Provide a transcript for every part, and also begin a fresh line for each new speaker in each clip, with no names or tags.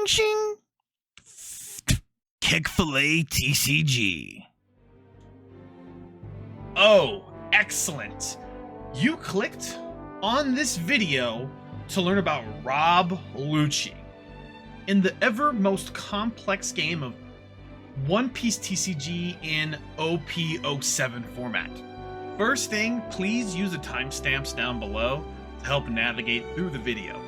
Shing shing. Kek Filet TCG. Oh, excellent. You clicked on this video to learn about Rob Lucci. In the ever most complex game of One Piece TCG in OP07 format. First thing, please use the timestamps down below to help navigate through the video.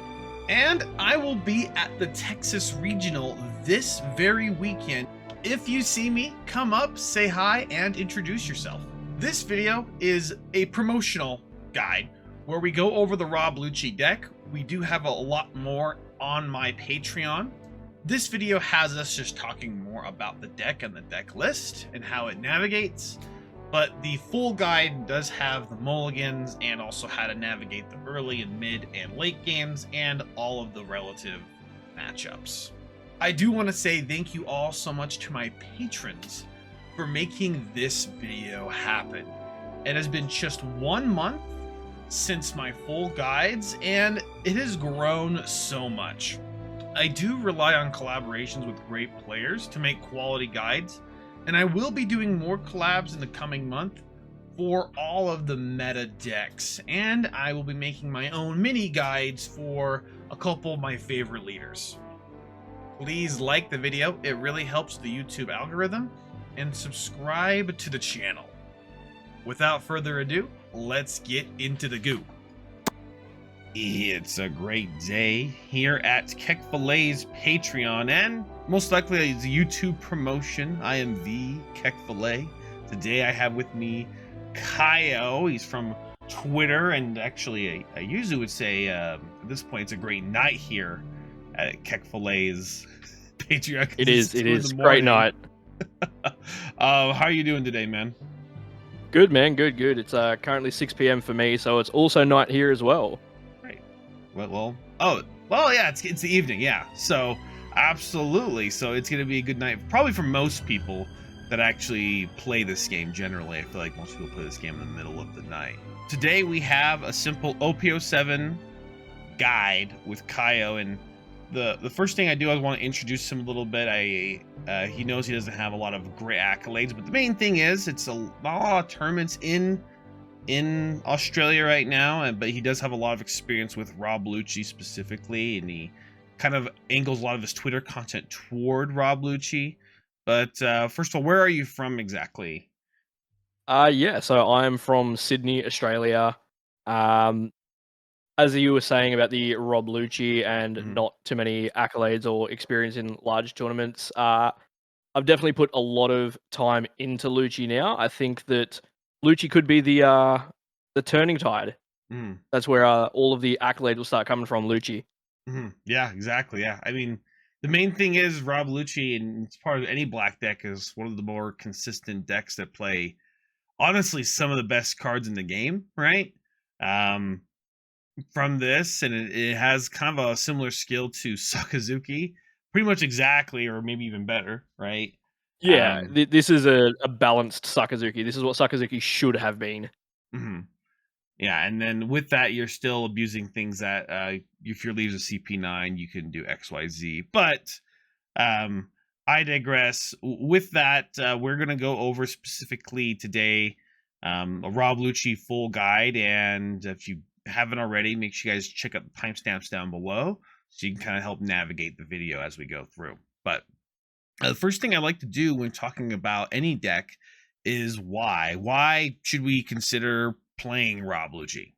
And I will be at the Texas Regional this very weekend. If you see me, come up, say hi, and introduce yourself. This video is a promotional guide where we go over the Rob Lucci deck. We do have a lot more on my Patreon. This video has us just talking more about the deck and the deck list and how it navigates, but the full guide does have the mulligans and also how to navigate the early and mid and late games and all of the relative matchups. I do want to say thank you all so much to my patrons for making this video happen. It has been just 1 month since my full guides and it has grown so much. I do rely on collaborations with great players to make quality guides, and I will be doing more collabs in the coming month for all of the meta decks, and I will be making my own mini guides for a couple of my favorite leaders. Please like the video, it really helps the YouTube algorithm, and subscribe to the channel. Without further ado, let's get into the goo. It's a great day here at Kek Filet's Patreon, and most likely it's a YouTube promotion. I am the Kek Filet. Today I have with me Kyo. He's from Twitter, and actually I usually would say at this point it's a great night here at Kek Filet's Patreon.
It is great night.
How are you doing today, man?
Good, man. Good. It's currently 6 p.m. for me, so it's also night here as well.
Well, yeah, it's the evening, yeah. So, absolutely. So, it's going to be a good night, probably for most people that actually play this game generally. I feel like most people play this game in the middle of the night. Today, we have a simple OP07 guide with Kyo, and the first thing I do is want to introduce him a little bit. He knows he doesn't have a lot of great accolades, but the main thing is it's a lot of tournaments in Australia right now, but he does have a lot of experience with Rob Lucci specifically, and he kind of angles a lot of his Twitter content toward Rob Lucci. But first of all, where are you from exactly?
Yeah, so I'm from Sydney, Australia. As you were saying about the Rob Lucci and not too many accolades or experience in large tournaments, I've definitely put a lot of time into Lucci now. I think that Lucci could be the turning tide. That's where all of the accolades will start coming from, Lucci.
Yeah, exactly. Yeah, I mean, the main thing is Rob Lucci, and it's part of any black deck, is one of the more consistent decks that play, honestly, some of the best cards in the game, right? From this, and it has kind of a similar skill to Sakazuki, pretty much exactly, or maybe even better, right?
Yeah, this is a balanced Sakazuki. This is what Sakazuki should have been.
Yeah, and then with that, you're still abusing things that if your leaves a CP9, you can do XYZ. But I digress. With that, we're going to go over specifically today a Rob Lucci full guide, and if you haven't already, make sure you guys check out the timestamps down below so you can kind of help navigate the video as we go through. But the first thing I like to do when talking about any deck is why. Why should we consider playing Rob Lucci?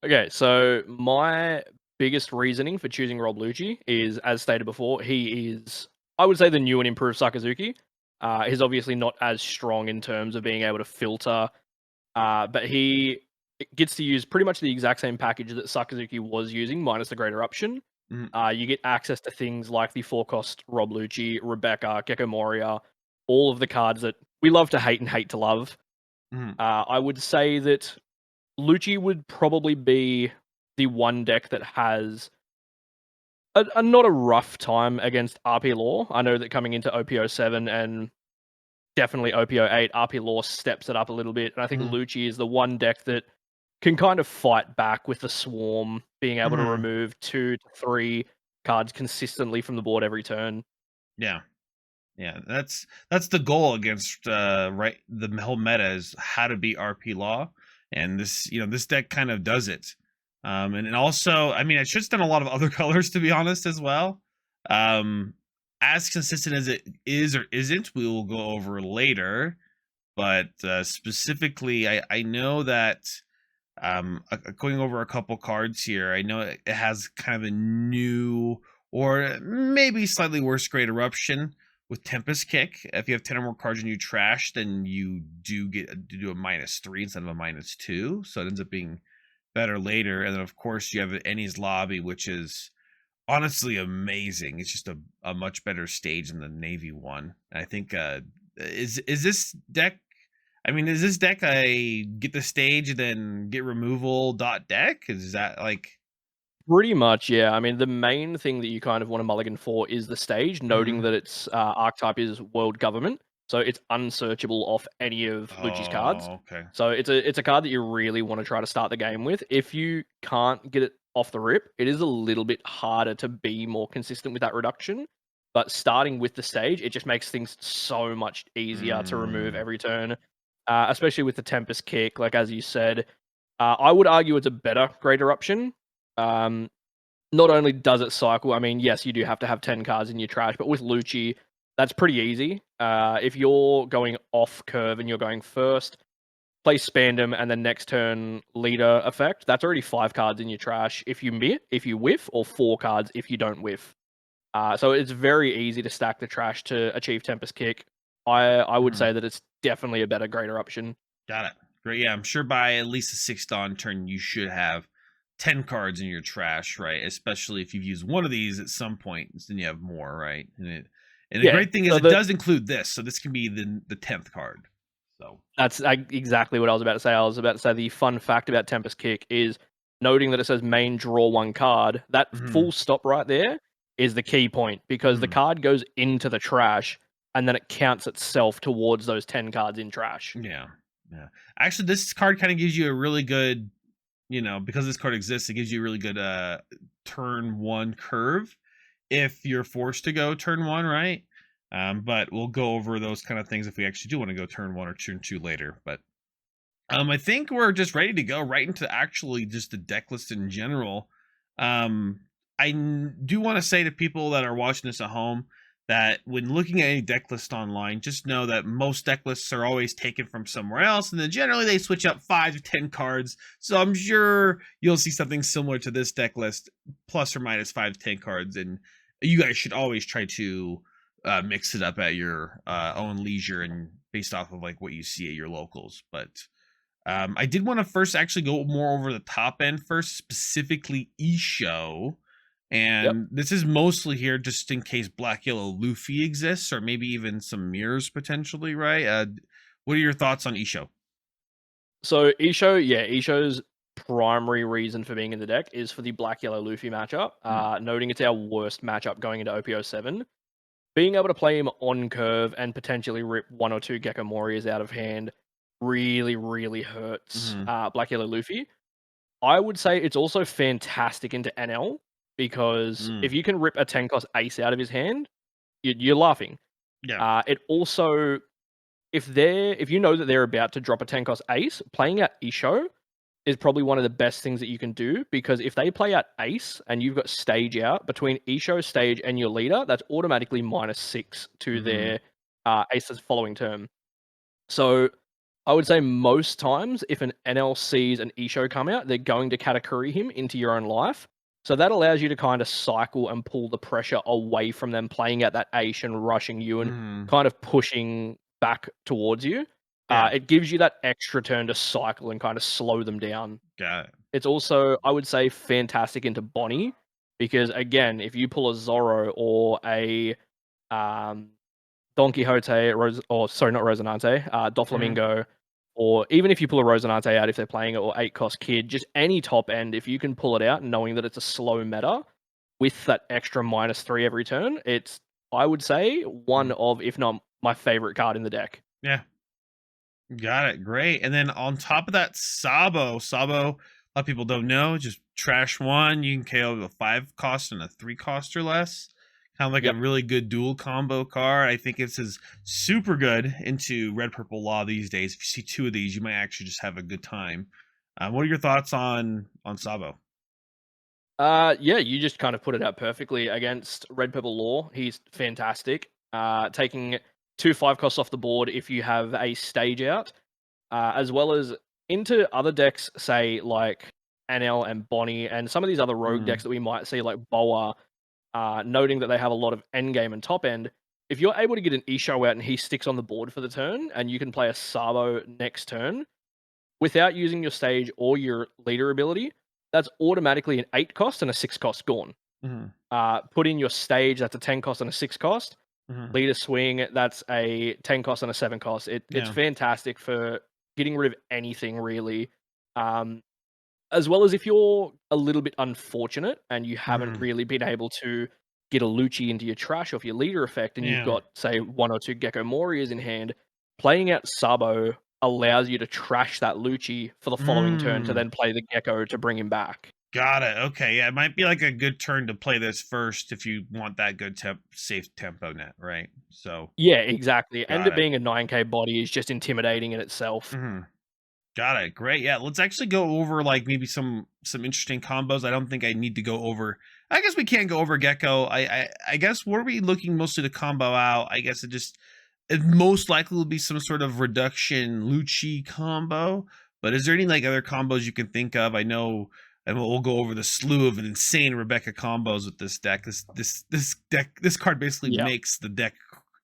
Okay, so my biggest reasoning for choosing Rob Lucci is, as stated before, he is, I would say, the new and improved Sakazuki. He's obviously not as strong in terms of being able to filter, but he gets to use pretty much the exact same package that Sakazuki was using, minus the greater option. You get access to things like the 4-cost Rob Lucci, Rebecca, Gecko Moria, all of the cards that we love to hate and hate to love. I would say that Lucci would probably be the one deck that has a not a rough time against RP Law. I know that coming into OP07 and definitely OP08, RP Law steps it up a little bit, and I think Lucci is the one deck that can kind of fight back with the Swarm, being able to remove 2 to 3 cards consistently from the board every turn.
Yeah. Yeah, that's the goal against right the whole meta is how to beat RP law, and this deck kind of does it. And also, I mean, it's just done a lot of other colors to be honest as well. Um, as consistent as it is or isn't, we will go over later. But specifically, I know that going over a couple cards here, I know it has kind of a new or maybe slightly worse grade eruption with Tempest Kick. If you have 10 or more cards and you trash, then you do get to do a -3 instead of a -2. So it ends up being better later. And then of course you have Ennie's Lobby, which is honestly amazing. It's just a much better stage than the Navy one. I think is this deck, I mean, is this deck a get the stage then get removal dot deck? Is that like
Pretty much, yeah. I mean, the main thing that you kind of want to mulligan for is the stage, noting
Mhm.
that its archetype is World Government, so it's unsearchable off any of Lucci's cards.
Oh, okay.
So it's a card that you really want to try to start the game with. If you can't get it off the rip, it is a little bit harder to be more consistent with that reduction. But starting with the stage, it just makes things so much easier to remove
Mm.
every turn, especially with the Tempest Kick. Like as you said, I would argue it's a better Great Eruption. Um, Not only does it cycle, I mean, yes, you do have to have 10 cards in your trash, but with Lucci, that's pretty easy. If you're going off curve and you're going first, play Spandom, and then next turn leader effect, that's already 5 cards in your trash if you whiff, or 4 cards if you don't whiff. So it's very easy to stack the trash to achieve Tempest Kick. I would
Mhm.
say that it's definitely a better greater option.
Got it. Great. Yeah, I'm sure by at least the 6th dawn turn you should have 10 cards in your trash, right? Especially if you've used one of these at some point, then you have more, right? And the
Yeah.
great thing is
So
it
the
does include this, so this can be the 10th card. So,
That's exactly what I was about to say. I was about to say the fun fact about Tempest Kick is noting that it says main draw 1 card. That
mhm.
full stop right there is the key point because the
Mhm.
card goes into the trash and then it counts itself towards those 10 cards in trash.
Yeah. Yeah. Actually, this card kind of gives you a really good, because this card exists, it gives you a really good turn 1 curve if you're forced to go turn 1, right? But we'll go over those kind of things if we actually do want to go turn 1 or turn 2 later. But I think we're just ready to go right into actually just the deck list in general. Um, do want to say to people that are watching this at home that when looking at any deck list online, just know that most deck lists are always taken from somewhere else, and then generally they switch up 5 to 10 cards. So I'm sure you'll see something similar to this deck list, plus or minus 5 to 10 cards, and you guys should always try to mix it up at your own leisure and based off of like what you see at your locals. But I did want to first actually go more over the top end first, specifically Isho.
Yep.
And this is mostly here just in case Black Yellow Luffy exists, or maybe even some mirrors potentially, right? What are your thoughts on Isho?
So Isho's primary reason for being in the deck is for the Black Yellow Luffy matchup.
Hmm.
Noting it's our worst matchup going into OP07. Being able to play him on curve and potentially rip 1 or 2 Gecko Warriors out of hand really, really hurts
Hmm.
Black Yellow Luffy. I would say it's also fantastic into NL because
Mm.
if you can rip a 10 cost ace out of his hand, you're laughing.
Yeah.
It also, if you know that they're about to drop a 10 cost ace, playing out Isho is probably one of the best things that you can do because if they play out ace and you've got stage out between Isho stage and your leader, that's automatically -6 to
Hmm.
their ace's following turn. So I would say most times if an NL sees an Isho come out, they're going to Katakuri him into your own life. So that allows you to kind of cycle and pull the pressure away from them playing at that ace and rushing you and
Hmm.
kind of pushing back towards you.
Yeah.
It gives you that extra turn to cycle and kind of slow them down.
Got it.
It's also, I would say, fantastic into Bonnie because again, if you pull a Zorro or a um, Don Quixote, or sorry, not Rosinante,
Hmm.
Doflamingo, or even if you pull a Rosinante out if they're playing it, or 8 cost Kid, just any top end, if you can pull it out knowing that it's a slow meta with that extra -3 every turn, it's, I would say, one of, if not my favorite card in the deck.
Yeah. Got it. Great. And then on top of that, Sabo, lot of people don't know. Just trash one, you can KO a 5 cost and a 3 cost or less. Kind of like a
Yep.
really good dual combo card. I think this is super good into red purple law these days. If you see 2 of these, you might actually just have a good time. What are your thoughts on Sabo?
Yeah, you just kind of put it out perfectly against Red Purple Law. He's fantastic. Taking 2 5 costs off the board if you have a stage out, as well as into other decks, say like Anel and Bonnie, and some of these other rogue
Mm,
decks that we might see, like Boa, noting that they have a lot of end game and top end. If you're able to get an Isho out and he sticks on the board for the turn, and you can play a Sabo next turn, without using your stage or your leader ability, that's automatically an 8 cost and a 6 cost gone.
mhm,
Put in your stage, that's a 10 cost and a 6 cost.
mhm.
Leader swing, that's a 10 cost and a 7 cost. It's
Yeah.
fantastic for getting rid of anything really. Um, as well as if you're a little bit unfortunate and you haven't
Mhm.
really been able to get a Lucci into your trash off your leader effect, and you've
Yeah.
got, say, 1 or 2 Gecko Morias in hand, playing out Sabo allows you to trash that Lucci for the following turn to
Mm.
then play the Gecko to bring him back.
Got it. Okay. Yeah, it might be like a good turn to play this first if you want that good safe tempo net, right? So
Yeah, exactly. And
got
it
it.
being a 9K body is just intimidating in itself.
Mhm. Got it. Great. Yeah, let's actually go over like maybe some interesting combos. I don't think I need to go over. I guess we can go over Gecko. I guess were we looking mostly to combo out? I guess it most likely will be some sort of reduction Lucci combo. But is there any like other combos you can think of? I know, and we'll go over the slew of insane Rebecca combos with this deck. This card basically
Yeah.
makes the deck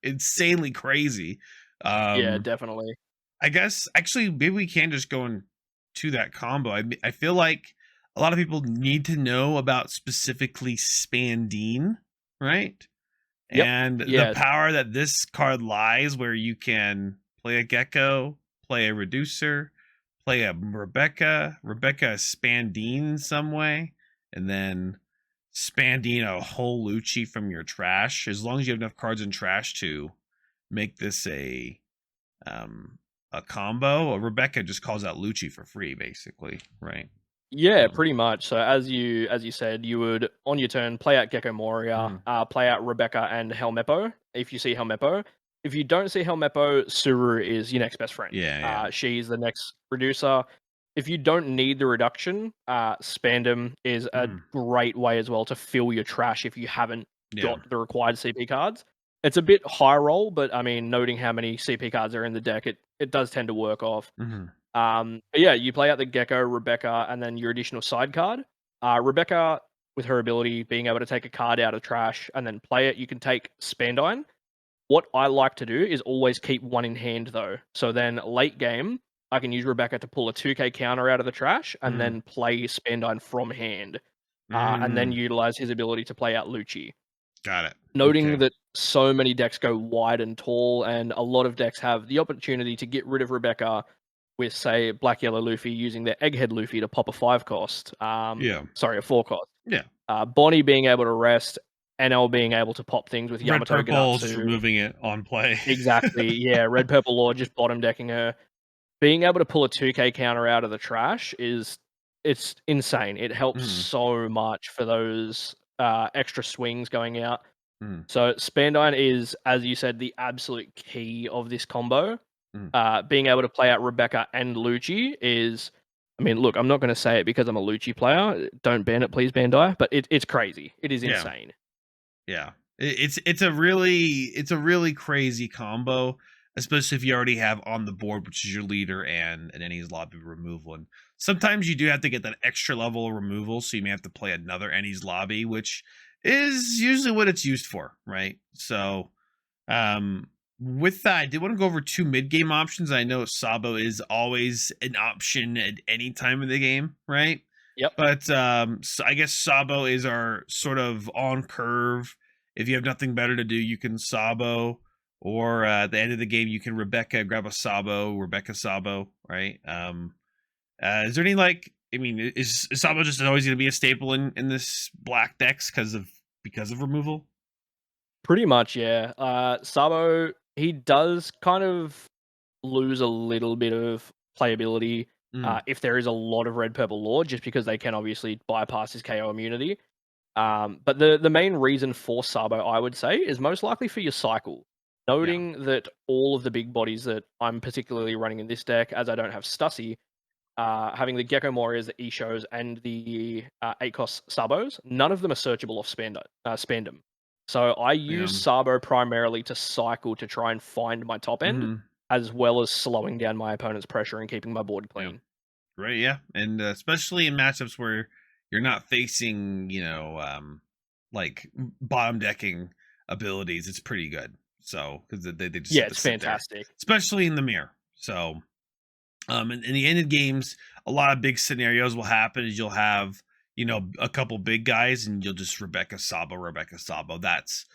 insanely crazy.
Yeah,
Um,
definitely.
I guess actually maybe we can just go into that combo. I feel like a lot of people need to know about specifically Spandine, right?
Yep.
And the
Yeah.
power that this card lies where you can play a Gecko, play a Reducer, play a Rebecca a Spandine in some way, and then Spandine a whole Lucci from your trash. As long as you have enough cards in trash to make this um a combo. Rebecca just calls out Lucci for free, basically, right?
Yeah,
So,
pretty much. So as you said, you would on your turn play out Gecko Moria,
mhm.
play out Rebecca and Helmeppo. If you see Helmeppo, if you don't see Helmeppo, Suru is your next best friend.
Yeah, yeah.
She's the next reducer. If you don't need the reduction, Spandom is a
Mhm.
great way as well to fill your trash if you haven't
Yeah.
got the required CP cards. It's a bit high roll, but I mean, noting how many CP cards are in the deck, it does tend to work off.
Mhm.
But yeah, you play out the Gecko, Rebecca, and then your additional side card. Rebecca, with her ability being able to take a card out of trash and then play it, you can take Spandine. What I like to do is always keep one in hand though. So then late game, I can use Rebecca to pull a 2K counter out of the trash and
Mhm.
then play Spandine from hand. And then
Mm.
utilize his ability to play out Lucci.
Got it. Okay.
Noting that so many decks go wide and tall, and a lot of decks have the opportunity to get rid of Rebecca with, say, Black Yellow Luffy using their Egghead Luffy to pop a 5 cost.
Yeah.
Sorry, a 4 cost.
Yeah.
Bonnie being able to rest, NL being able to pop things with
Red
Yamato
purple just
Ganatsu.
removing it on play.
Exactly, yeah, Red Purple Lord just bottom decking her. Being able to pull a 2K counter out of the trash it's insane. It helps
Mhm.
so much for those extra swings going out.
Mhm.
So Spandine is, as you said, the absolute key of this combo.
Mhm.
Being able to play out Rebecca and Lucci is, I mean, look, I'm not going to say it because I'm a Lucci player. Don't ban it, please, Bandai. But it's crazy. It is
Yeah.
insane.
Yeah. It's a really crazy combo, especially if you already have on the board, which is your leader and an Ennie's lobby removal. And sometimes you do have to get that extra level of removal, so you may have to play another Ennie's lobby, which is usually what it's used for, right? So with that, I did want to go over 2 mid-game options. I know Sabo is always an option at any time in the game, right?
Yep.
But so I guess Sabo is our sort of on curve. If you have nothing better to do, you can Sabo, or at the end of the game, you can Rebecca grab a Sabo, Rebecca Sabo, right? Is there any like? I mean, is Sabo just always going to be a staple in this black decks because of removal?
Pretty much, yeah. Sabo, he does kind of lose a little bit of playability
Mm.
if there is a lot of red purple lord, just because they can obviously bypass his KO immunity. But the main reason for Sabo, I would say, is most likely for your cycle.
Yeah.
Noting that all of the big bodies that I'm particularly running in this deck, as I don't have Stussy, having the Gecko Morias, the Ishos, and the 8-cost Sabos, none of them are searchable off Spandom. So I use
Yeah.
Sabo primarily to cycle to try and find my top end,
Mhm.
as well as slowing down my opponent's pressure and keeping my board
Yeah.
clean.
Right, yeah, and especially in matchups where you're not facing, like bottom decking abilities, it's pretty good. So because they just
Yeah,
have to
it's
sit there,
fantastic.
especially in the mirror. So in the ended games, a lot of big scenarios will happen. Is you'll have a couple big guys, and you'll just Rebecca Sabo. That's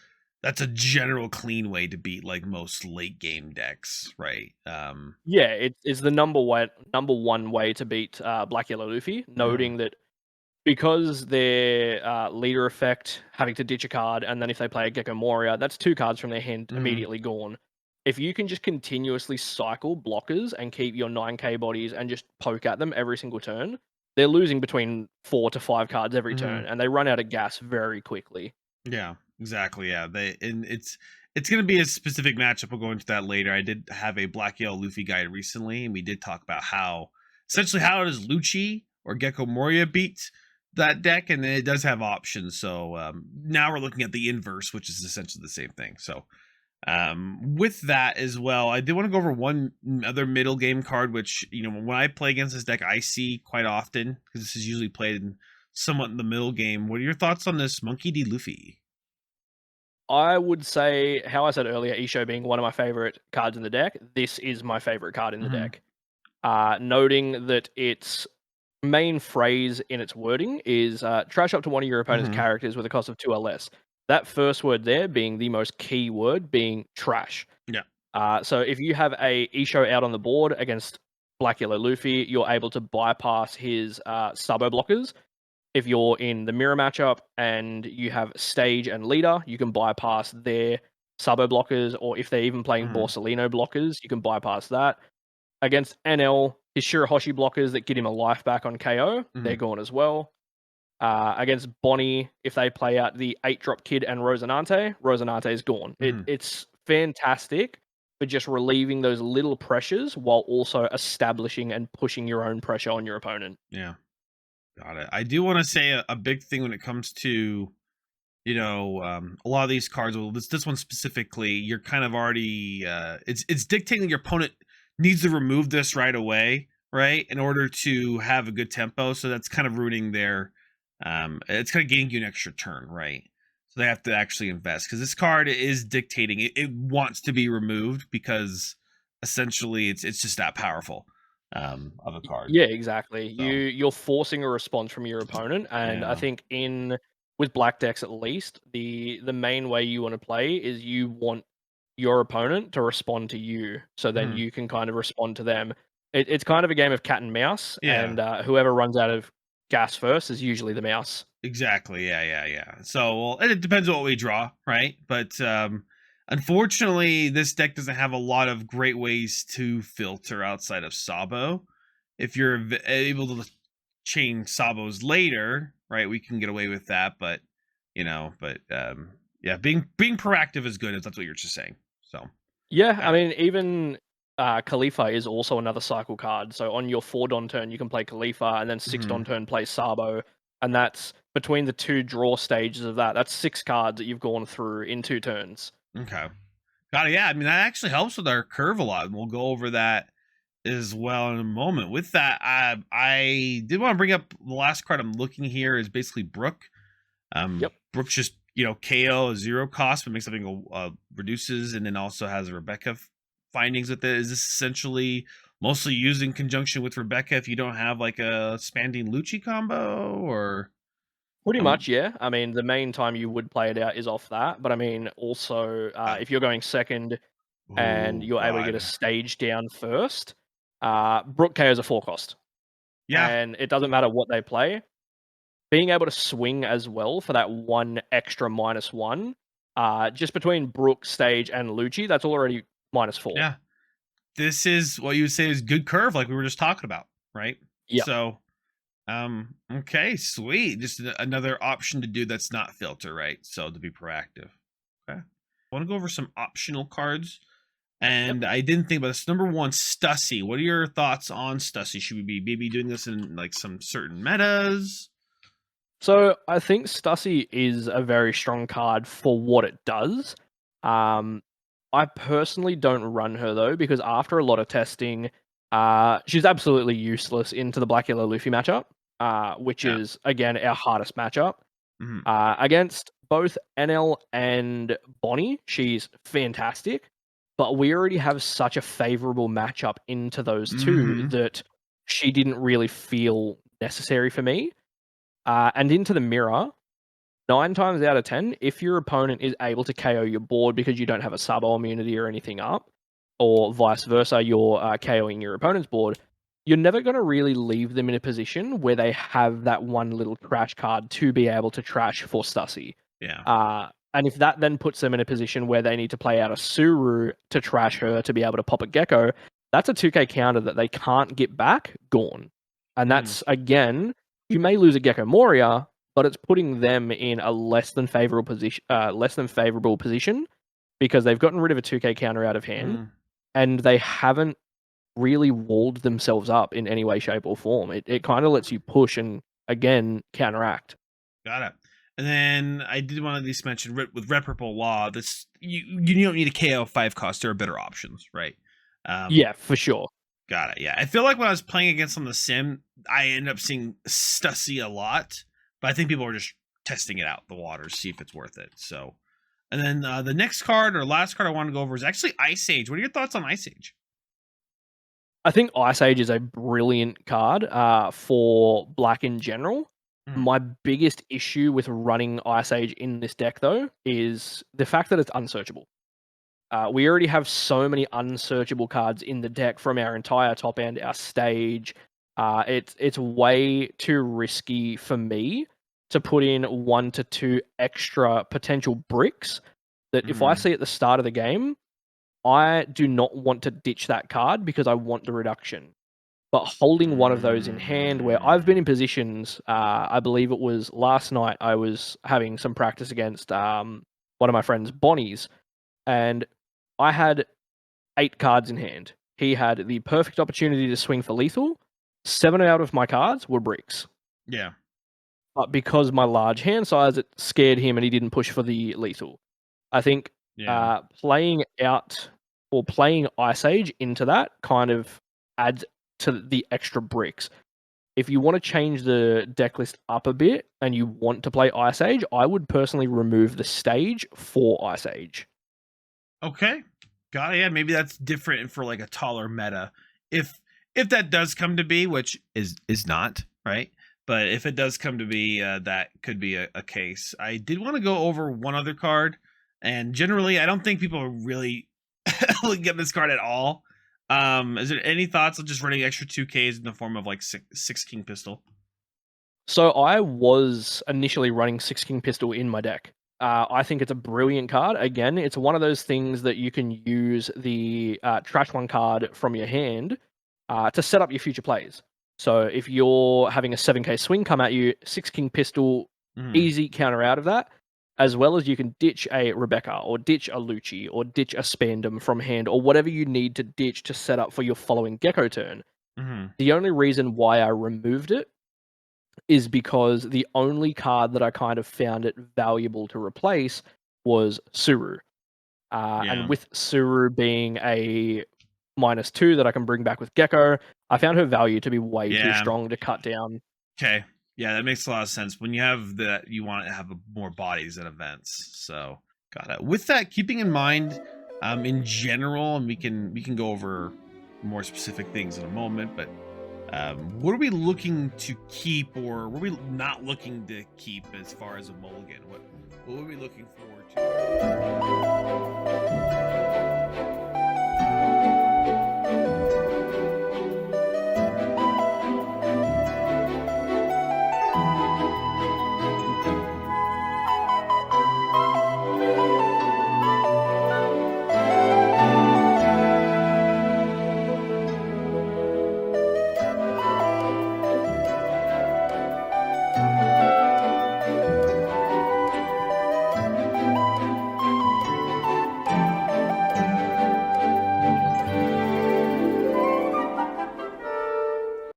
a general clean way to beat like most late game decks, right?
Yeah, it's the number one way to beat Black Yellow Luffy,
Mhm,
noting that because their leader effect having to ditch a card, and then if they play a Gecko Moria, that's 2 cards from their hand
mhm,
immediately gone. If you can just continuously cycle blockers and keep your 9k bodies and just poke at them every single turn, they're losing between 4 to 5 cards every turn,
mhm.
and they run out of gas very quickly.
Yeah, exactly. Yeah, it's gonna be a specific matchup. We'll go into that later. I did have a Black Yellow Luffy guide recently, and we did talk about how does Lucci or Gecko Moria beat that deck, and it does have options. So now we're looking at the inverse, which is essentially the same thing. So with that as well, I did want to go over one other middle game card, which when I play against this deck, I see quite often because this is usually played in somewhat in the middle game. What are your thoughts on this Monkey D. Luffy?
I would say, how I said earlier, Isho being one of my favorite cards in the deck, this is my favorite card in the
Hmm.
deck. Noting that its main phrase in its wording is trash up to one of your opponent's
Hmm.
characters with a cost of 2 or less. That first word there being the most key word, being trash.
Yeah.
So if you have a Isho out on the board against Black Yellow Luffy, you're able to bypass his Sabo blockers. If you're in the mirror matchup and you have stage and leader, you can bypass their Sabo blockers, or if they're even playing
Hmm.
Borsalino blockers, you can bypass that. Against NL, his Shirahoshi blockers that get him a life back on KO,
Hmm.
they're gone as well. Against Bonnie, if they play out the 8-drop Kid and Rosinante is gone.
Hmm.
It's fantastic for just relieving those little pressures while also establishing and pushing your own pressure on your opponent.
Yeah. Got it. I do want to say a big thing when it comes to a lot of these cards. Well, this one specifically, you're kind of already it's dictating your opponent needs to remove this right away, right, in order to have a good tempo. So that's kind of ruining their it's kind of getting you an extra turn, right? So they have to actually invest because this card is dictating it wants to be removed because essentially it's just that powerful of a card.
Yeah, exactly.
So
You're forcing a response from your opponent, and I
yeah.
think in with black decks at least, the main way you want to play is you want your opponent to respond to you, so then
Mhm.
you can kind of respond to them. It's kind of a game of cat and mouse,
Yeah.
and whoever runs out of gas first is usually the mouse.
Exactly. Yeah, yeah, yeah. So, well, and it depends on what we draw, right? But unfortunately, this deck doesn't have a lot of great ways to filter outside of Sabo. If you're able to chain Sabos later, right, we can get away with that. But yeah, being proactive is good if that's what you're just saying. So,
Yeah, I
yeah.
mean, even Khalifa is also another cycle card. So on your 4 Don turn, you can play Khalifa, and then 6 Don
Hmm.
turn play Sabo, and that's between the 2 draw stages of that. That's 6 cards that you've gone through in 2 turns.
Okay. Got it. Yeah, I mean that actually helps with our curve a lot, and we'll go over that as well in a moment. With that, I did want to bring up the last card I'm looking here is basically Brook.
Yep.
Brook's just KO a 0 cost, but makes something go reduces, and then also has a Rebecca findings with it. Is this essentially mostly used in conjunction with Rebecca if you don't have like a Spanding Lucci combo or
Pretty
um
much, yeah. I mean, the main time you would play it out is off that, but I mean, also if you're going second and
oh
you're able to get a
god.
stage down first, Brook KO is a 4 cost,
Yeah.
and it doesn't matter what they play. Being able to swing as well for that one extra -1, just between Brook, Stage, and Lucci, that's already -4.
Yeah. This is what you would say is good curve like we were just talking about. right?
Yeah.
So, okay, sweet. Just another option to do that's not filter, right? So to be proactive. Okay. I want to go over some optional cards. And I didn't think about this. Number one, Stussy. What are your thoughts on Stussy? Should we be maybe doing this in like some certain metas?
So I think Stussy is a very strong card for what it does. I personally don't run her though, because after a lot of testing, she's absolutely useless into the Black Yellow Luffy matchup, which
Yeah.
is again our hardest matchup.
Mhm.
Against both NL and Bonnie, she's fantastic, but we already have such a favorable matchup into those two
Mhm.
that she didn't really feel necessary for me. And into the mirror, 9 times out of 10, if your opponent is able to KO your board because you don't have a sub immunity or anything up, or vice versa, you're KOing your opponent's board, you're never going to really leave them in a position where they have that one little trash card to be able to trash for Stussy.
Yeah.
And if that then puts them in a position where they need to play out a Suru to trash her to be able to pop a Gecko, that's a 2k counter that they can't get back, gone. And
Mm.
that's, again, you may lose a Gecko Moria, but it's putting them in a less than favorable position because they've gotten rid of a 2k counter out of hand
Mm.
and they haven't really walled themselves up in any way, shape, or form. It kind of lets you push and again counteract.
Got it. And then I did want to at least mention with Reputable Law, this you don't need a KO 5 cost. There are better options, right?
Yeah, for sure.
Got it. Yeah, I feel like when I was playing against on the sim, I ended up seeing Stussy a lot, but I think people were just testing it out the waters, see if it's worth it. So, and then the next card or last card I want to go over is actually Ice Age. What are your thoughts on Ice Age?
I think Ice Age is a brilliant card for black in general.
Mm.
My biggest issue with running Ice Age in this deck, though, is the fact that it's unsearchable. We already have so many unsearchable cards in the deck from our entire top end, our stage. It's way too risky for me to put in 1 to 2 extra potential bricks that if I
Mm.
see at the start of the game, I do not want to ditch that card because I want the reduction. But holding one of those in hand, where I've been in positions, I believe it was last night, I was having some practice against one of my friend's Bonnies, and I had 8 cards in hand. He had the perfect opportunity to swing for lethal. 7 out of my cards were bricks.
Yeah.
But because my large hand size, it scared him and he didn't push for the lethal. I think
Yeah.
playing out or playing Ice Age into that kind of adds to the extra bricks. If you want to change the deck list up a bit and you want to play Ice Age, I would personally remove the stage for Ice Age.
Okay. Got it. Yeah, maybe that's different for like a taller meta. If that does come to be, which is not, right? But if it does come to be, that could be a case. I did want to go over one other card, and generally, I don't think people are really looking at this card at all. Is there any thoughts on just running extra 2Ks in the form of like six King Pistol?
So I was initially running Six King Pistol in my deck. I think it's a brilliant card. Again, it's one of those things that you can use the trash one card from your hand to set up your future plays. So if you're having a 7k swing come at you, Six King Pistol,
Mm.
easy counter out of that, as well as you can ditch a Rebecca or ditch a Lucci or ditch a Spandom from hand or whatever you need to ditch to set up for your following Gecko turn.
Mm.
The only reason why I removed it is because the only card that I kind of found it valuable to replace was Suru. And
Yeah.
with Suru being a -2 that I can bring back with Gecko, I found her value to be way too
Yeah.
strong to cut down.
Okay. Yeah, that makes a lot of sense. When you have that, you want to have more bodies at events. So, got it. With that, keeping in mind, in general, and we can go over more specific things in a moment. But what are we looking to keep, or what are we not looking to keep as far as a mulligan? What are we looking forward to?